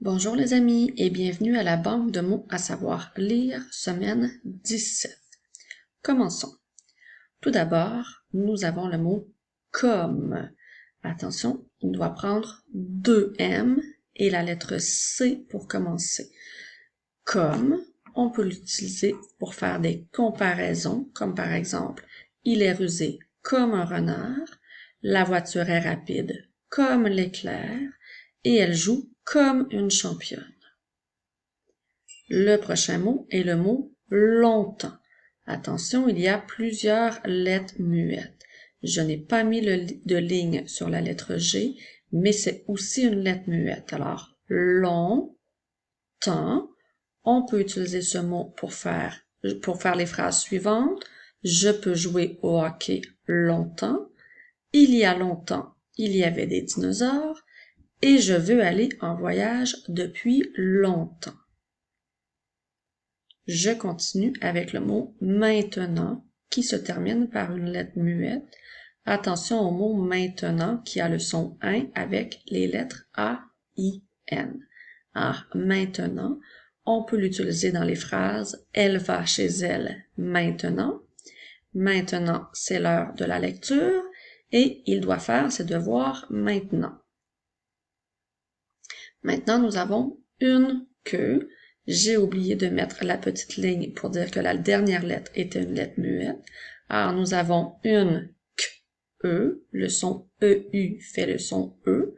Bonjour les amis et bienvenue à la banque de mots à savoir lire, semaine 17. Commençons. Tout d'abord, nous avons le mot comme. Attention, il doit prendre deux M et la lettre C pour commencer. Comme, on peut l'utiliser pour faire des comparaisons, comme par exemple, il est rusé comme un renard, la voiture est rapide comme l'éclair, et elle joue comme une championne. Le prochain mot est le mot longtemps. Attention, il y a plusieurs lettres muettes. Je n'ai pas mis de ligne sur la lettre G, mais c'est aussi une lettre muette. Alors, longtemps, on peut utiliser ce mot pour faire les phrases suivantes. Je peux jouer au hockey longtemps. Il y a longtemps, il y avait des dinosaures. Et je veux aller en voyage depuis longtemps. Je continue avec le mot maintenant qui se termine par une lettre muette. Attention au mot maintenant qui a le son in avec les lettres A, I, N. Alors, maintenant, on peut l'utiliser dans les phrases « Elle va chez elle maintenant ». Maintenant, c'est l'heure de la lecture et il doit faire ses devoirs maintenant. Maintenant, nous avons une queue. J'ai oublié de mettre la petite ligne pour dire que la dernière lettre était une lettre muette. Alors, nous avons une queue. Le son EU fait le son E.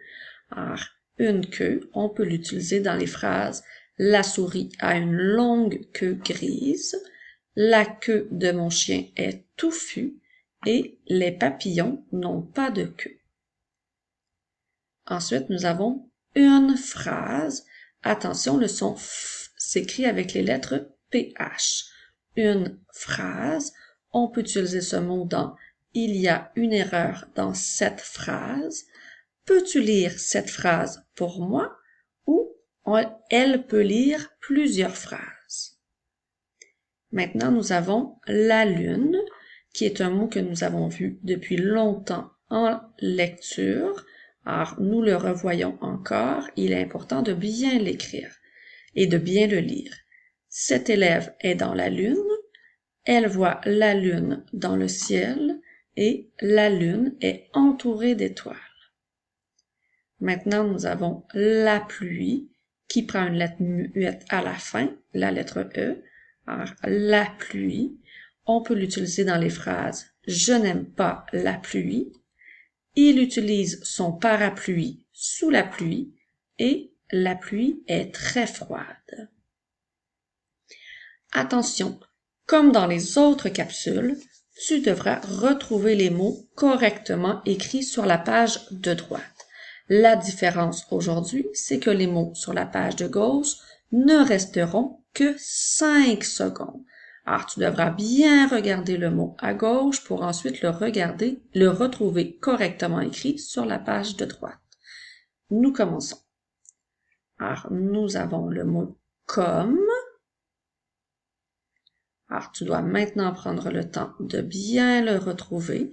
Alors, une queue, on peut l'utiliser dans les phrases « La souris a une longue queue grise »,« La queue de mon chien est touffue » et « Les papillons n'ont pas de queue ». Ensuite, nous avons une phrase. Attention, le son F s'écrit avec les lettres PH. Une phrase. On peut utiliser ce mot dans « Il y a une erreur dans cette phrase ». Peux-tu lire cette phrase pour moi? Ou elle peut lire plusieurs phrases. Maintenant, nous avons la lune, qui est un mot que nous avons vu depuis longtemps en lecture. Alors, nous le revoyons encore, il est important de bien l'écrire et de bien le lire. Cet élève est dans la lune, elle voit la lune dans le ciel et la lune est entourée d'étoiles. Maintenant, nous avons la pluie qui prend une lettre muette à la fin, la lettre E. Alors, la pluie, on peut l'utiliser dans les phrases « Je n'aime pas la pluie ». Il utilise son parapluie sous la pluie et la pluie est très froide. Attention, comme dans les autres capsules, tu devras retrouver les mots correctement écrits sur la page de droite. La différence aujourd'hui, c'est que les mots sur la page de gauche ne resteront que 5 secondes. Alors, tu devras bien regarder le mot à gauche pour ensuite le retrouver correctement écrit sur la page de droite. Nous commençons. Alors, nous avons le mot comme. Alors, tu dois maintenant prendre le temps de bien le retrouver.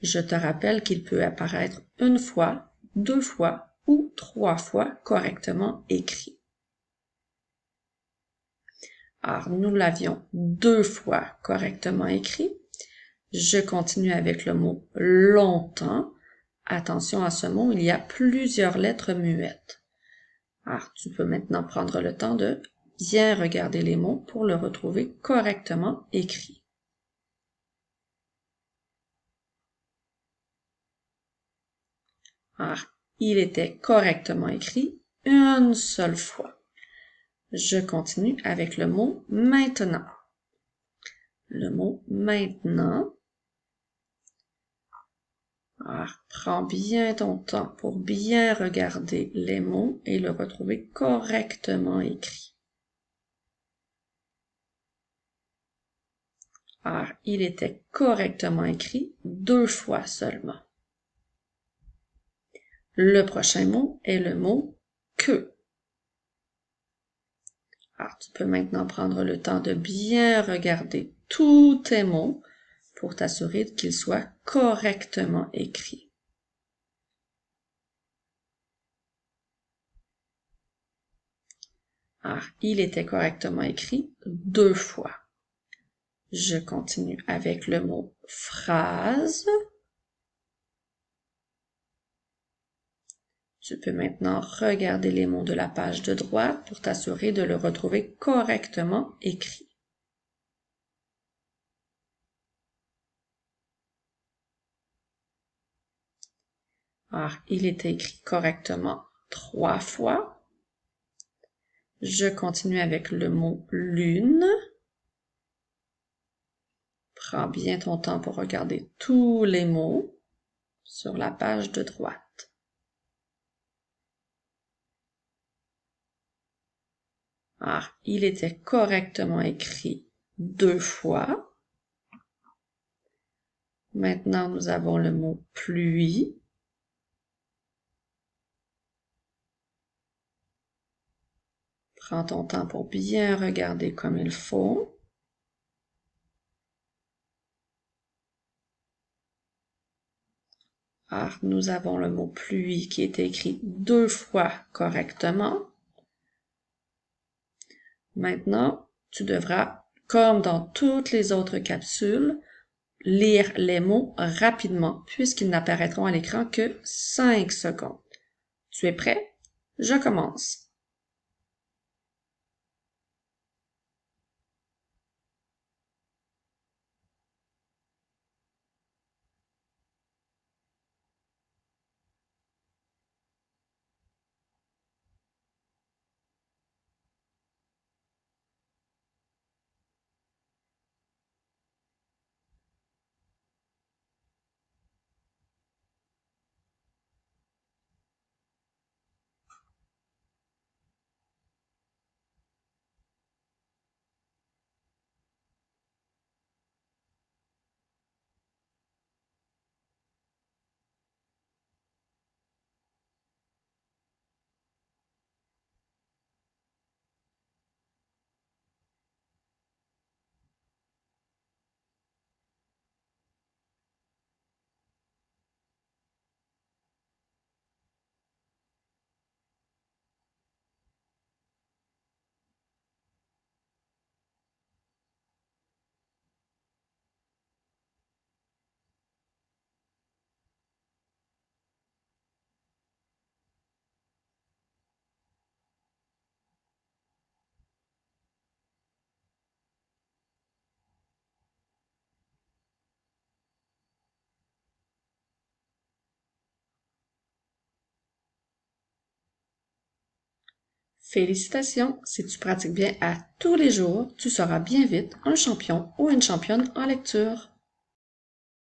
Je te rappelle qu'il peut apparaître une fois, 2 fois ou 3 fois correctement écrit. Alors, nous l'avions 2 fois correctement écrit. Je continue avec le mot longtemps. Attention à ce mot, il y a plusieurs lettres muettes. Alors, tu peux maintenant prendre le temps de bien regarder les mots pour le retrouver correctement écrit. Alors, il était correctement écrit une seule fois. Je continue avec le mot maintenant. Le mot maintenant. Alors, prends bien ton temps pour bien regarder les mots et le retrouver correctement écrit. Alors, il était correctement écrit 2 fois seulement. Le prochain mot est le mot que. Alors, tu peux maintenant prendre le temps de bien regarder tous tes mots pour t'assurer qu'ils soient correctement écrits. Alors, il était correctement écrit 2 fois. Je continue avec le mot phrase. Tu peux maintenant regarder les mots de la page de droite pour t'assurer de le retrouver correctement écrit. Alors, il était écrit correctement 3 fois. Je continue avec le mot lune. Prends bien ton temps pour regarder tous les mots sur la page de droite. Alors, il était correctement écrit 2 fois. Maintenant, nous avons le mot pluie. Prends ton temps pour bien regarder comme il faut. Alors, nous avons le mot pluie qui est écrit 2 fois correctement. Maintenant, tu devras, comme dans toutes les autres capsules, lire les mots rapidement puisqu'ils n'apparaîtront à l'écran que 5 secondes. Tu es prêt? Je commence. Félicitations! Si tu pratiques bien à tous les jours, tu seras bien vite un champion ou une championne en lecture.